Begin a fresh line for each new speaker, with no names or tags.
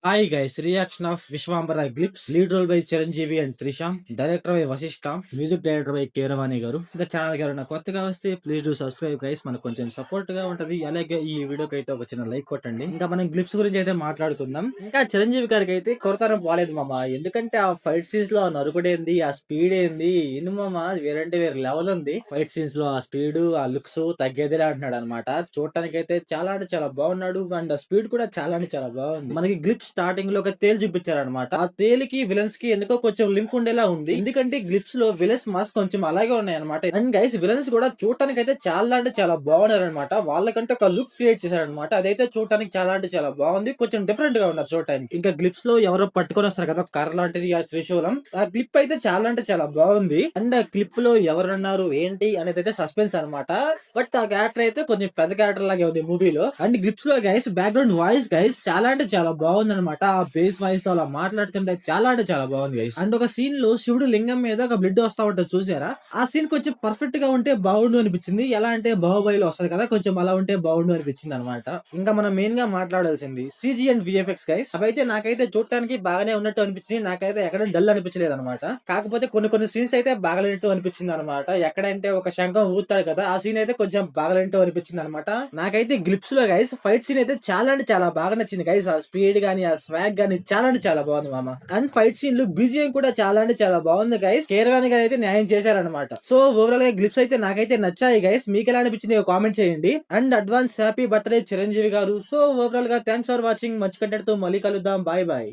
Hi guys, reaction of Vishwambhara glimpse, lead role by Chiranjeevi and Trisha, director by Vashishta, music director by Keeravani garu. ఇంకా channel గారు కొత్తగా వస్తే please do subscribe guys, మనకు కొంచెం support గా ఉంటది. అలాగే ఈ వీడియోకి అయితే ఒక చిన్న లైక్ కొట్టండి. ఇంకా మనం గ్లిప్స్ గురించి అయితే మాట్లాడుకుందాం. ఇంకా చిరంజీవి గారికి అయితే కొరతనం పోలేదు మామ, ఎందుకంటే ఆ ఫైట్ సీన్స్ లో నరుకుడేంది, ఆ స్పీడ్ ఏంది, ఎందు మామ వేరంటే వేరే లెవెల్ ఉంది. ఫైట్ సీన్స్ లో ఆ స్పీడ్, ఆ లుక్స్ తగ్గేదిలే అంటున్నాడు అనమాట. చూడటానికి అయితే చాలా అంటే చాలా బాగున్నాడు. అండ్ స్పీడ్ కూడా చాలా అంటే చాలా బాగుంది. మనకి గ్లిప్స్ స్టార్టింగ్ లో ఒక తేలు చూపించారనమాట. ఆ తేలికి విలన్స్ కి ఎందుకో కొంచెం లింక్ ఉండేలా ఉంది, ఎందుకంటే గ్లిప్స్ లో విలన్స్ మాస్ కొంచెం అలాగే ఉన్నాయి అనమాట. అండ్ గైస్ విలన్స్ కూడా చూడటానికి అయితే చాలా అంటే చాలా బాగున్నారు అనమాట. వాళ్ళకంటే ఒక లుక్ క్రియేట్ చేశారనమాట. అదైతే చూడటానికి చాలా అంటే చాలా బాగుంది, కొంచెం డిఫరెంట్ గా ఉన్నారు చూడటానికి. ఇంకా గ్లిప్స్ లో ఎవరో పట్టుకొని వస్తారు కదా కర్ర లాంటిది, ఆ త్రిశూలం, ఆ క్లిప్ అయితే చాలా అంటే చాలా బాగుంది. అండ్ ఆ క్లిప్ లో ఎవరున్నారు ఏంటి అనేది అయితే సస్పెన్స్ అనమాట. బట్ ఆ క్యారెక్టర్ అయితే కొంచెం పెద్ద క్యారెక్టర్ లాగే ఉంది మూవీలో. అండ్ గ్లిప్స్ లో గైస్ బ్యాక్గ్రౌండ్ వాయిస్ గైస్ చాలా అంటే చాలా బాగుంది అనమాట. ఆ బేస్ వాయిస్ తో అలా మాట్లాడుతుంటే చాలా అంటే చాలా బాగుంది గైస్. అండ్ ఒక సీన్ లో శివుడు లింగం మీద ఒక బ్లడ్ వస్తా ఉంటుంది చూసారా, ఆ సీన్ కొంచెం పర్ఫెక్ట్ గా ఉంటే బాగుండు అనిపించింది. ఎలా అంటే బాహుబలిలో వస్తుంది కదా, కొంచెం అలా ఉంటే బాగుండు అనిపించింది అనమాట. ఇంకా మనం మెయిన్ గా మాట్లాడాల్సింది సిజీ అండ్ విఎఫ్ఎక్స్ గైస్. అవైతే నాకైతే చూడటానికి బాగానే ఉన్నట్టు అనిపించింది. నాకైతే ఎక్కడ డల్ అనిపించలేదు అనమాట. కాకపోతే కొన్ని సీన్స్ అయితే బాగలేనట్టు అనిపించింది అనమాట. ఎక్కడంటే ఒక శంఖం ఊతాడు కదా, ఆ సీన్ అయితే కొంచెం బాగలేనట్టు అనిపించింది అనమాట. నాకైతే గ్లిప్స్ లో గైస్ ఫైట్ సీన్ అయితే చాలా అంటే చాలా బాగా నచ్చింది గైస్. ఆ స్పీడ్ గానీ, ఆ స్వాగ్ గానీ చాలా అంటే చాలా బాగుంది మామ. అండ్ ఫైట్ సీన్లు బీజిఎం కూడా చాలా అంటే చాలా బాగుంది గైస్. కేరవాణి గారు అయితే న్యాయం చేశారనమాట. సో ఓవరాల్ గా గ్లిప్స్ అయితే నాకైతే నచ్చాయి గైస్. మీకు ఎలా అనిపించింది కామెంట్ చేయండి. And advance happy birthday Chiranjeevi garu. So overall గా థ్యాంక్స్ ఫర్ వాచింగ్. మంచి కంటెంట్ తో మళ్ళీ కలుద్దాం. Bye bye.